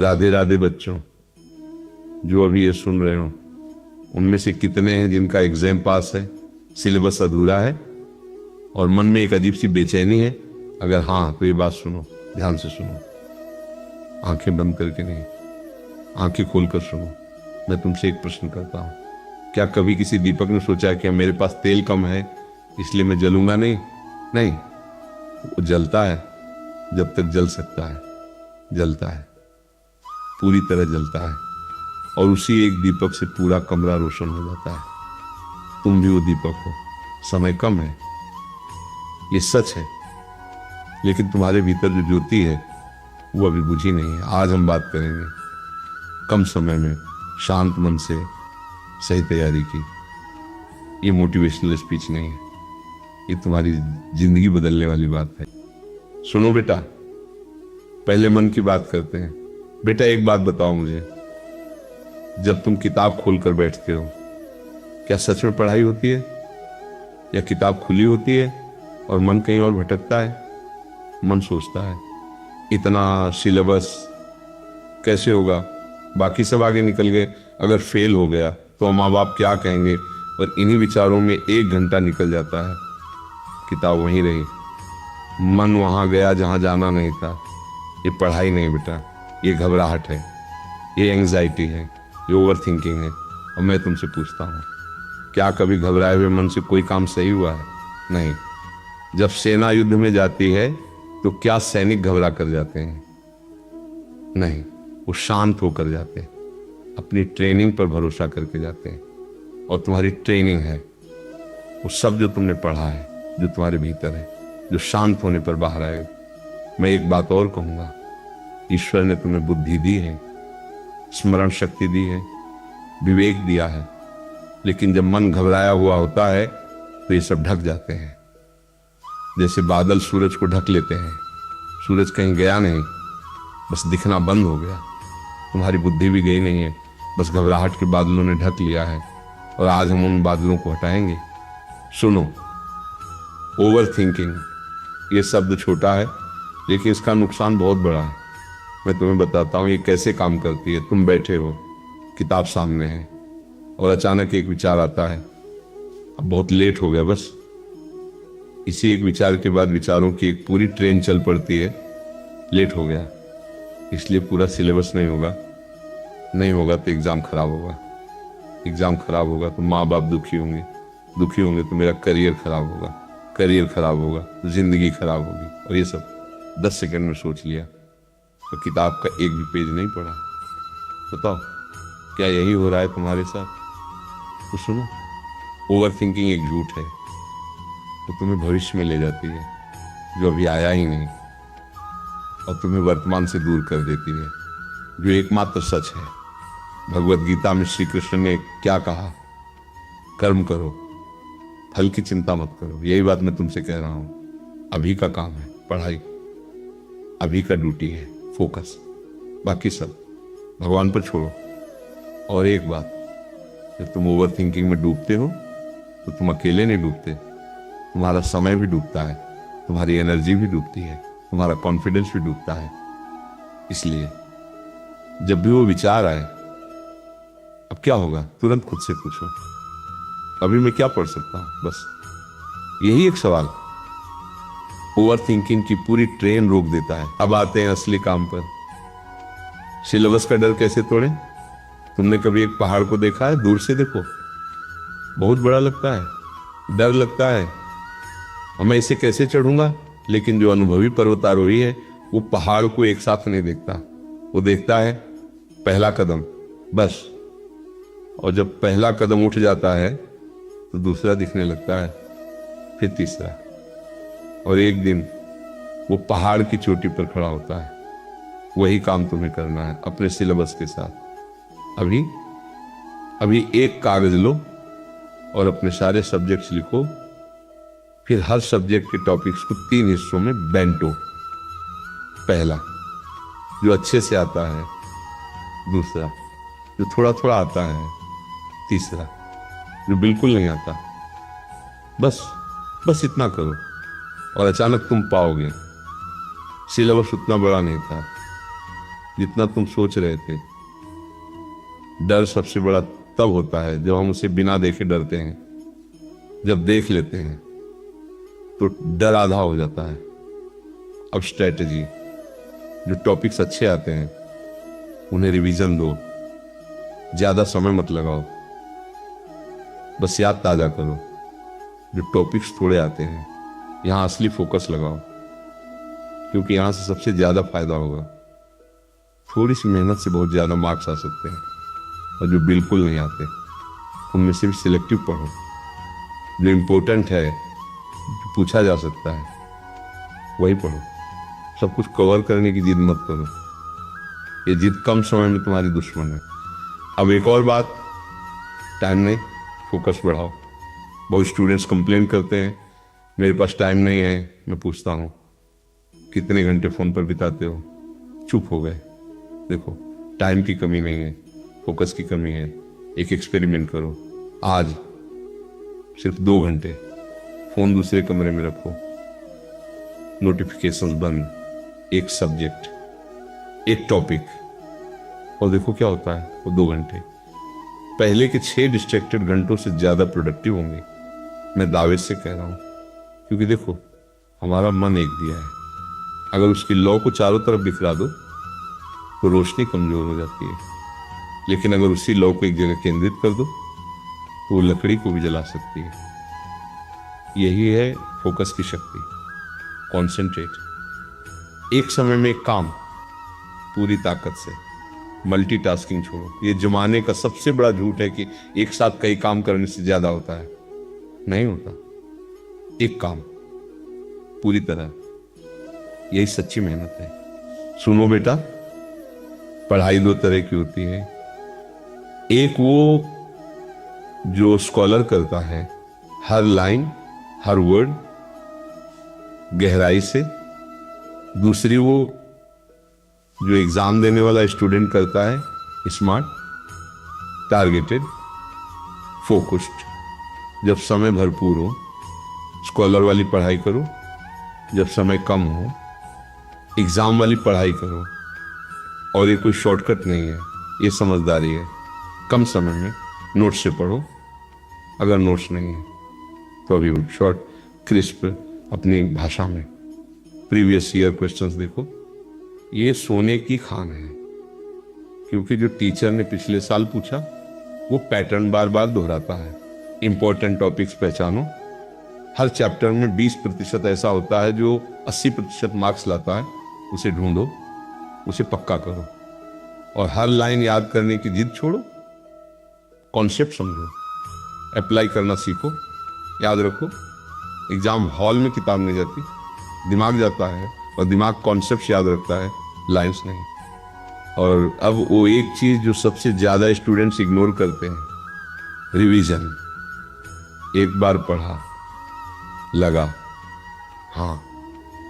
राधे राधे बच्चों, जो अभी ये सुन रहे हो उनमें से कितने हैं जिनका एग्जाम पास है, सिलेबस अधूरा है और मन में एक अजीब सी बेचैनी है? अगर हाँ तो ये बात सुनो, ध्यान से सुनो, आंखें बंद करके नहीं, आंखें खोलकर सुनो। मैं तुमसे एक प्रश्न करता हूँ, क्या कभी किसी दीपक ने सोचा कि मेरे पास तेल कम है इसलिए मैं जलूंगा नहीं? नहीं, वो जलता है जब तक जल सकता है, जलता है, पूरी तरह जलता है और उसी एक दीपक से पूरा कमरा रोशन हो जाता है। तुम भी वो दीपक हो, समय कम है, ये सच है, लेकिन तुम्हारे भीतर जो ज्योति है वो अभी बुझी नहीं है। आज हम बात करेंगे कम समय में शांत मन से सही तैयारी की। ये मोटिवेशनल स्पीच नहीं है, ये तुम्हारी जिंदगी बदलने वाली बात है। सुनो बेटा, पहले मन की बात करते हैं। बेटा एक बात बताओ मुझे, जब तुम किताब खोलकर बैठते हो क्या सच में पढ़ाई होती है या किताब खुली होती है और मन कहीं और भटकता है? मन सोचता है इतना सिलेबस कैसे होगा, बाकी सब आगे निकल गए, अगर फेल हो गया तो माँ बाप क्या कहेंगे, और इन्हीं विचारों में 1 घंटा निकल जाता है। किताब वहीं रही, मन वहां गया जहां जाना नहीं था। ये पढ़ाई नहीं बेटा, ये घबराहट है, ये एंग्जाइटी है, ये ओवर थिंकिंग है। और मैं तुमसे पूछता हूँ, क्या कभी घबराए हुए मन से कोई काम सही हुआ है? नहीं। जब सेना युद्ध में जाती है तो क्या सैनिक घबरा कर जाते हैं? नहीं, वो शांत होकर जाते हैं, अपनी ट्रेनिंग पर भरोसा करके जाते हैं। और तुम्हारी ट्रेनिंग है वो सब जो तुमने पढ़ा है, जो तुम्हारे भीतर है, जो शांत होने पर बाहर आएगा। मैं एक बात और कहूंगा, ईश्वर ने तुम्हें बुद्धि दी है, स्मरण शक्ति दी है, विवेक दिया है, लेकिन जब मन घबराया हुआ होता है तो ये सब ढक जाते हैं। जैसे बादल सूरज को ढक लेते हैं, सूरज कहीं गया नहीं, बस दिखना बंद हो गया। तुम्हारी बुद्धि भी गई नहीं है, बस घबराहट के बादलों ने ढक लिया है और आज हम उन बादलों को हटाएंगे। सुनो, ओवर थिंकिंग ये शब्द छोटा है लेकिन इसका नुकसान बहुत बड़ा है। मैं तुम्हें बताता हूँ ये कैसे काम करती है। तुम बैठे हो, किताब सामने है और अचानक एक विचार आता है, अब बहुत लेट हो गया, बस इसी एक विचार के बाद विचारों की एक पूरी ट्रेन चल पड़ती है। लेट हो गया इसलिए पूरा सिलेबस नहीं होगा, नहीं होगा तो एग्जाम खराब होगा, एग्जाम खराब होगा तो माँ बाप दुखी होंगे, दुखी होंगे तो मेरा करियर खराब होगा, करियर खराब होगा तो जिंदगी खराब होगी। और ये सब 10 सेकंड में सोच लिया तो किताब का एक भी पेज नहीं पढ़ा। बताओ क्या यही हो रहा है तुम्हारे साथ? तो सुनो, ओवर थिंकिंग एक झूठ है, वो तुम्हें भविष्य में ले जाती है जो अभी आया ही नहीं, और तुम्हें वर्तमान से दूर कर देती है जो एकमात्र सच है। भगवत गीता में श्री कृष्ण ने क्या कहा? कर्म करो, फल की चिंता मत करो। यही बात मैं तुमसे कह रहा हूं। अभी का काम है पढ़ाई, अभी का ड्यूटी है फोकस, बाकी सब भगवान पर छोड़ो। और एक बात, जब तुम ओवर थिंकिंग में डूबते हो तो तुम अकेले नहीं डूबते, तुम्हारा समय भी डूबता है, तुम्हारी एनर्जी भी डूबती है, तुम्हारा कॉन्फिडेंस भी डूबता है। इसलिए जब भी वो विचार आए, अब क्या होगा तुरंत खुद से पूछो, अभी मैं क्या पढ़ सकता हूं? बस यही एक सवाल ओवर थिंकिंग की पूरी ट्रेन रोक देता है। अब आते हैं असली काम पर। सिलेबस का डर कैसे तोड़े? तुमने कभी एक पहाड़ को देखा है? दूर से देखो, बहुत बड़ा लगता है, डर लगता है, और मैं इसे कैसे चढ़ूंगा? लेकिन जो अनुभवी पर्वतारोही है वो पहाड़ को एक साथ नहीं देखता, वो देखता है पहला कदम बस, और जब पहला कदम उठ जाता है तो दूसरा दिखने लगता है, फिर तीसरा, और एक दिन वो पहाड़ की चोटी पर खड़ा होता है। वही काम तुम्हें करना है अपने सिलेबस के साथ। अभी एक कागज लो और अपने सारे सब्जेक्ट्स लिखो, फिर हर सब्जेक्ट के टॉपिक्स को 3 हिस्सों में बांटो। पहला जो अच्छे से आता है, दूसरा जो थोड़ा थोड़ा आता है, तीसरा जो बिल्कुल नहीं आता। बस इतना करो और अचानक तुम पाओगे सिलेबस उतना बड़ा नहीं था, जितना तुम सोच रहे थे। डर सबसे बड़ा तब होता है जब हम उसे बिना देखे डरते हैं। जब देख लेते हैं तो डर आधा हो जाता है। अब स्ट्रेटजी, जो टॉपिक्स अच्छे आते हैं उन्हें रिवीजन दो, ज्यादा समय मत लगाओ, बस याद ताजा करो। जो टॉपिक्स थोड़े आते हैं यहाँ असली फोकस लगाओ, क्योंकि यहाँ से सबसे ज्यादा फायदा होगा। थोड़ी सी मेहनत से बहुत ज्यादा मार्क्स आ सकते हैं, और जो बिल्कुल नहीं आते उनमें से भी सिलेक्टिव पढ़ो। जो इम्पोर्टेंट है, जो पूछा जा सकता है, वही पढ़ो। सब कुछ कवर करने की जिद मत करो, ये जिद कम समय में तुम्हारी दुश्मन है। अब एक और बात, टाइम नहीं, फोकस बढ़ाओ। बहुत स्टूडेंट्स कंप्लेन करते हैं मेरे पास टाइम नहीं है। मैं पूछता हूँ कितने घंटे फोन पर बिताते हो? चुप हो गए। देखो, टाइम की कमी नहीं है, फोकस की कमी है। एक एक्सपेरिमेंट करो, आज सिर्फ 2 घंटे फोन दूसरे कमरे में रखो, नोटिफिकेशंस बंद, एक सब्जेक्ट, एक टॉपिक, और देखो क्या होता है। वो 2 घंटे पहले के 6 डिस्ट्रैक्टेड घंटों से ज्यादा प्रोडक्टिव होंगे। मैं दावे से कह रहा हूं, क्योंकि देखो हमारा मन एक दिया है, अगर उसकी लौ को चारों तरफ बिखरा दो तो रोशनी कमजोर हो जाती है, लेकिन अगर उसी लौ को एक जगह केंद्रित कर दो तो वो लकड़ी को भी जला सकती है। यही है फोकस की शक्ति। कॉन्सेंट्रेट, एक समय में एक काम पूरी ताकत से। मल्टीटास्किंग छोड़ो। ये जमाने का सबसे बड़ा झूठ है कि एक साथ कई काम करने से ज्यादा होता है। नहीं होता, एक काम पूरी तरह, यही सच्ची मेहनत है। सुनो बेटा, पढ़ाई 2 तरह की होती है। एक वो जो स्कॉलर करता है, हर लाइन हर वर्ड गहराई से। दूसरी वो जो एग्जाम देने वाला स्टूडेंट करता है, स्मार्ट, टारगेटेड, फोकस्ड। जब समय भरपूर हो स्कॉलर वाली पढ़ाई करो, जब समय कम हो एग्जाम वाली पढ़ाई करो। और ये कोई शॉर्टकट नहीं है, ये समझदारी है। कम समय में नोट्स से पढ़ो, अगर नोट्स नहीं है तो अभी शॉर्ट क्रिस्प अपनी भाषा में प्रीवियस ईयर क्वेश्चंस देखो। ये सोने की खान है, क्योंकि जो टीचर ने पिछले साल पूछा वो पैटर्न बार बार दोहराता है। इंपॉर्टेंट टॉपिक्स पहचानो। हर चैप्टर में 20% ऐसा होता है जो 80% मार्क्स लाता है, उसे ढूंढो, उसे पक्का करो। और हर लाइन याद करने की जिद छोड़ो, कॉन्सेप्ट समझो, अप्लाई करना सीखो। याद रखो, एग्जाम हॉल में किताब नहीं जाती, दिमाग जाता है, और दिमाग कॉन्सेप्ट याद रखता है, लाइंस नहीं। और अब वो एक चीज जो सबसे ज्यादा स्टूडेंट्स इग्नोर करते हैं, रिवीजन। एक बार पढ़ा, लगा, हाँ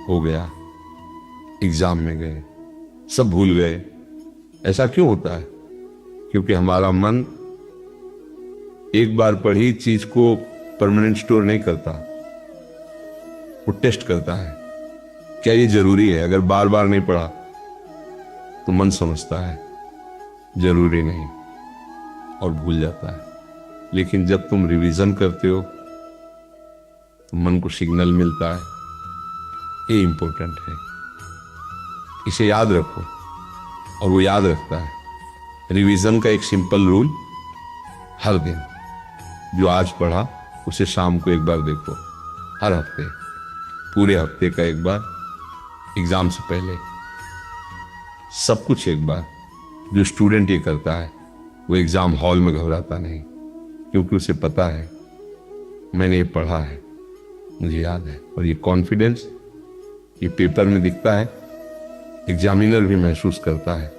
हो गया, एग्जाम में गए, सब भूल गए। ऐसा क्यों होता है? क्योंकि हमारा मन एक बार पढ़ी चीज को परमानेंट स्टोर नहीं करता, वो टेस्ट करता है क्या ये जरूरी है। अगर बार बार नहीं पढ़ा तो मन समझता है जरूरी नहीं और भूल जाता है। लेकिन जब तुम रिवीजन करते हो तो मन को सिग्नल मिलता है, ये इंपॉर्टेंट है, इसे याद रखो, और वो याद रखता है। रिवीजन का एक सिंपल रूल, हर दिन जो आज पढ़ा उसे शाम को एक बार देखो, हर हफ्ते, पूरे हफ्ते का एक बार, एग्जाम से पहले, सब कुछ एक बार। जो स्टूडेंट ये करता है वो एग्जाम हॉल में घबराता नहीं, क्योंकि उसे पता है मैंने ये पढ़ा है, मुझे याद है। और ये कॉन्फिडेंस ये पेपर में दिखता है, एग्जामिनर भी महसूस करता है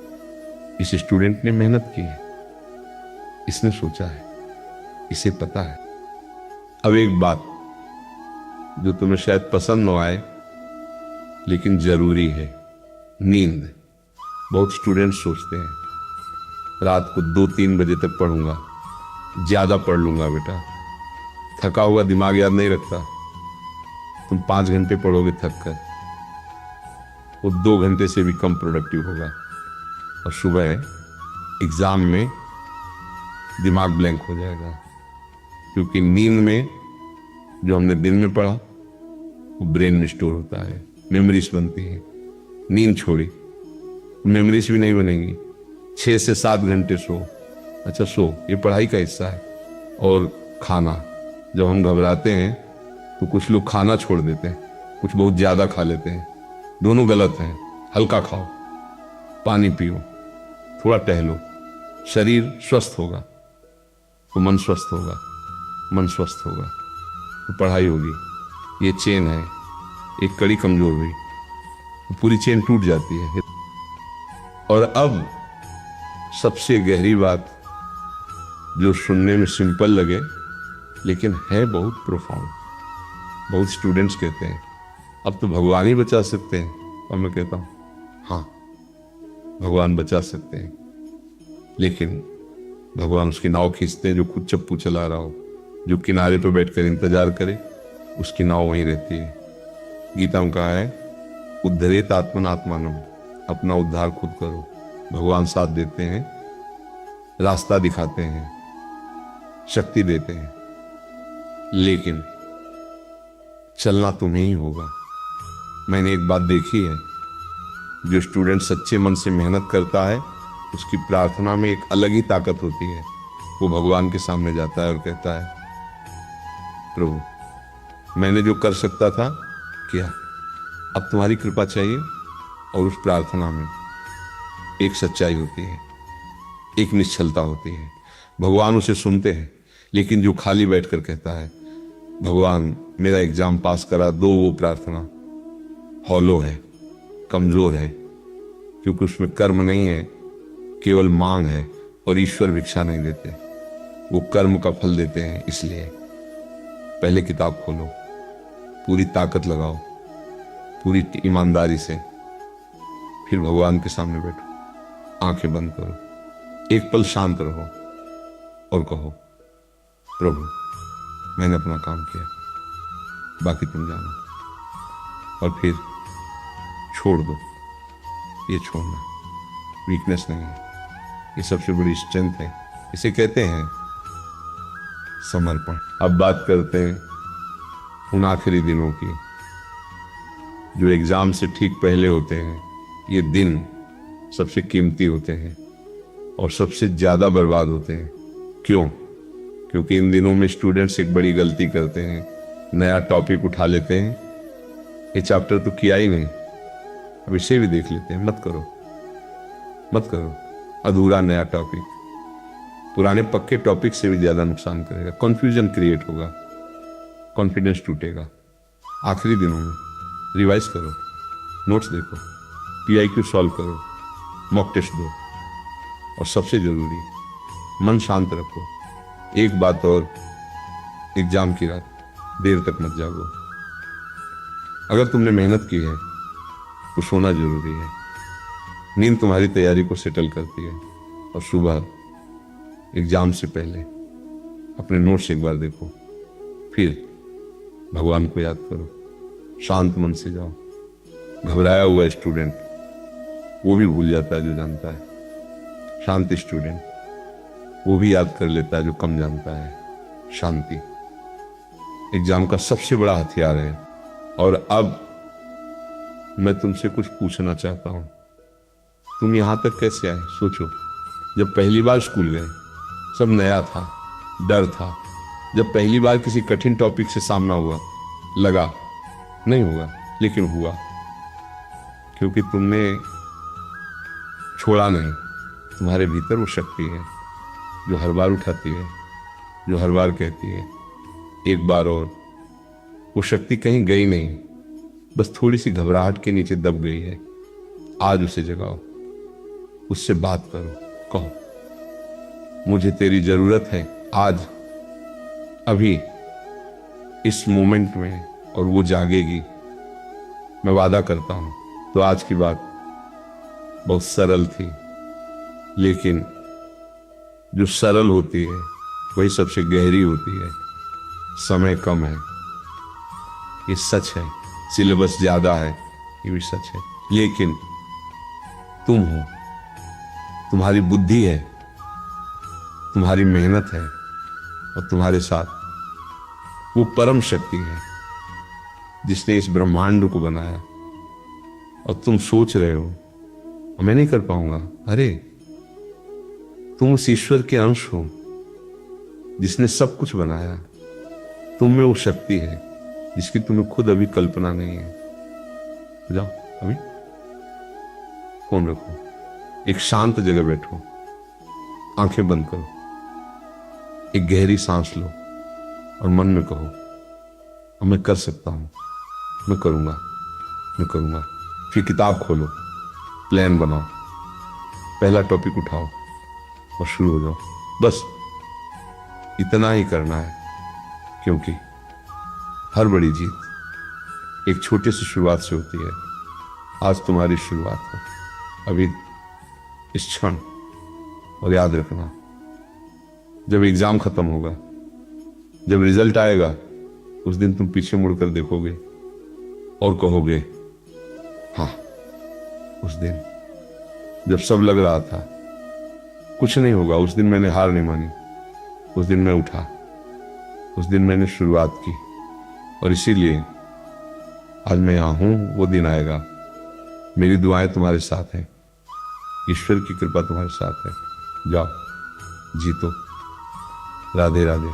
इस स्टूडेंट ने मेहनत की है, इसने सोचा है, इसे पता है। अब एक बात जो तुम्हें शायद पसंद न आए लेकिन जरूरी है, नींद। बहुत स्टूडेंट्स सोचते हैं रात को 2-3 बजे तक पढ़ूंगा, ज्यादा पढ़ लूंगा। बेटा, थका हुआ दिमाग याद नहीं रखता। तुम 5 घंटे पढ़ोगे थक कर, वो 2 घंटे से भी कम प्रोडक्टिव होगा। और सुबह एग्जाम में दिमाग ब्लैंक हो जाएगा, क्योंकि नींद में जो हमने दिन में पढ़ा वो ब्रेन में स्टोर होता है, मेमोरीज बनती है। नींद छोड़ी, मेमोरीज भी नहीं बनेंगी। 6 से 7 घंटे सो। अच्छा सो, ये पढ़ाई का हिस्सा है। और खाना, जब हम घबराते हैं तो कुछ लोग खाना छोड़ देते हैं, कुछ बहुत ज्यादा खा लेते हैं। दोनों गलत हैं। हल्का खाओ, पानी पियो, थोड़ा टहलो, शरीर स्वस्थ होगा तो मन स्वस्थ होगा, मन स्वस्थ होगा तो पढ़ाई होगी। ये चेन है, एक कड़ी कमजोर हुई तो पूरी चेन टूट जाती है। और अब सबसे गहरी बात, जो सुनने में सिंपल लगे लेकिन है बहुत प्रोफाउंड। बहुत स्टूडेंट्स कहते हैं अब तो भगवान ही बचा सकते हैं, और मैं कहता हूं हाँ, भगवान बचा सकते हैं, लेकिन भगवान उसकी नाव खींचते हैं जो खुद चप्पू चला रहा हो। जो किनारे पर बैठकर इंतजार करे उसकी नाव वहीं रहती है। गीता में कहा है उद्धरेत आत्मनात्मानम, अपना उद्धार खुद करो। भगवान साथ देते हैं, रास्ता दिखाते हैं, शक्ति देते हैं, लेकिन चलना तुम्हें ही होगा। मैंने एक बात देखी है, जो स्टूडेंट सच्चे मन से मेहनत करता है उसकी प्रार्थना में एक अलग ही ताकत होती है। वो भगवान के सामने जाता है और कहता है प्रभु मैंने जो कर सकता था किया, अब तुम्हारी कृपा चाहिए। और उस प्रार्थना में एक सच्चाई होती है, एक निश्चलता होती है। भगवान उसे सुनते हैं, लेकिन जो खाली बैठकर कहता है भगवान मेरा एग्जाम पास करा दो, वो प्रार्थना हॉलो है, कमजोर है, क्योंकि उसमें कर्म नहीं है, केवल मांग है। और ईश्वर भिक्षा नहीं देते, वो कर्म का फल देते हैं। इसलिए पहले किताब खोलो, पूरी ताकत लगाओ, पूरी ईमानदारी से, फिर भगवान के सामने बैठो, आंखें बंद करो, एक पल शांत रहो और कहो प्रभु मैंने अपना काम किया, बाकी तुम जानो। और फिर छोड़ दो। ये छोड़ना वीकनेस नहीं है, ये सबसे बड़ी स्ट्रेंथ है। इसे कहते हैं समर्पण। अब बात करते हैं उन आखिरी दिनों की, जो एग्जाम से ठीक पहले होते हैं। ये दिन सबसे कीमती होते हैं और सबसे ज्यादा बर्बाद होते हैं। क्यों? क्योंकि इन दिनों में स्टूडेंट्स एक बड़ी गलती करते हैं, नया टॉपिक उठा लेते हैं। ये चैप्टर तो किया ही नहीं, अब इसे भी देख लेते हैं। मत करो, मत करो। अधूरा नया टॉपिक पुराने पक्के टॉपिक से भी ज्यादा नुकसान करेगा। कंफ्यूजन क्रिएट होगा, कॉन्फिडेंस टूटेगा। आखिरी दिनों में रिवाइज करो, नोट्स देखो, PIQ सॉल्व करो, मॉक टेस्ट दो, और सबसे जरूरी मन शांत रखो। एक बात और, एग्जाम की रात देर तक मत जागो। अगर तुमने मेहनत की है तो सोना जरूरी है। नींद तुम्हारी तैयारी को सेटल करती है। और सुबह एग्जाम से पहले अपने नोट्स एक बार देखो, फिर भगवान को याद करो, शांत मन से जाओ। घबराया हुआ स्टूडेंट वो भी भूल जाता है जो जानता है। शांत स्टूडेंट वो भी याद कर लेता है जो कम जानता है। शांति एग्जाम का सबसे बड़ा हथियार है। और अब मैं तुमसे कुछ पूछना चाहता हूं, तुम यहां तक कैसे आए? सोचो, जब पहली बार स्कूल गए सब नया था, डर था। जब पहली बार किसी कठिन टॉपिक से सामना हुआ लगा नहीं होगा, लेकिन हुआ, क्योंकि तुमने छोड़ा नहीं। तुम्हारे भीतर वो शक्ति है जो हर बार उठाती है, जो हर बार कहती है एक बार और। वो शक्ति कहीं गई नहीं, बस थोड़ी सी घबराहट के नीचे दब गई है। आज उसे जगाओ, उससे बात करो, कहो मुझे तेरी जरूरत है आज, अभी, इस मोमेंट में। और वो जागेगी, मैं वादा करता हूं। तो आज की बात बहुत सरल थी, लेकिन जो सरल होती है वही सबसे गहरी होती है। समय कम है, ये सच है। सिलेबस ज्यादा है, ये भी सच है। लेकिन तुम हो, तुम्हारी बुद्धि है, तुम्हारी मेहनत है, और तुम्हारे साथ वो परम शक्ति है जिसने इस ब्रह्मांड को बनाया। और तुम सोच रहे हो मैं नहीं कर पाऊंगा। अरे तुम उस ईश्वर के अंश हो जिसने सब कुछ बनाया। तुम में वो शक्ति है जिसकी तुम्हें खुद अभी कल्पना नहीं है। जाओ अभी फोन रखो, एक शांत जगह बैठो, आंखें बंद करो, एक गहरी सांस लो और मन में कहो अब मैं कर सकता हूं, मैं करूंगा, मैं करूंगा। फिर किताब खोलो, प्लान बनाओ, पहला टॉपिक उठाओ और शुरू हो जाओ। बस इतना ही करना है, क्योंकि हर बड़ी जीत एक छोटे से शुरुआत से होती है। आज तुम्हारी शुरुआत है, अभी इस क्षण। और याद रखना, जब एग्जाम खत्म होगा, जब रिजल्ट आएगा, उस दिन तुम पीछे मुड़कर देखोगे और कहोगे हाँ, उस दिन जब सब लग रहा था कुछ नहीं होगा, उस दिन मैंने हार नहीं मानी, उस दिन मैं उठा, उस दिन मैंने शुरुआत की। और इसीलिए आज मैं यहां हूं। वो दिन आएगा। मेरी दुआएं तुम्हारे साथ हैं, ईश्वर की कृपा तुम्हारे साथ है। जाओ, जीतो। राधे राधे।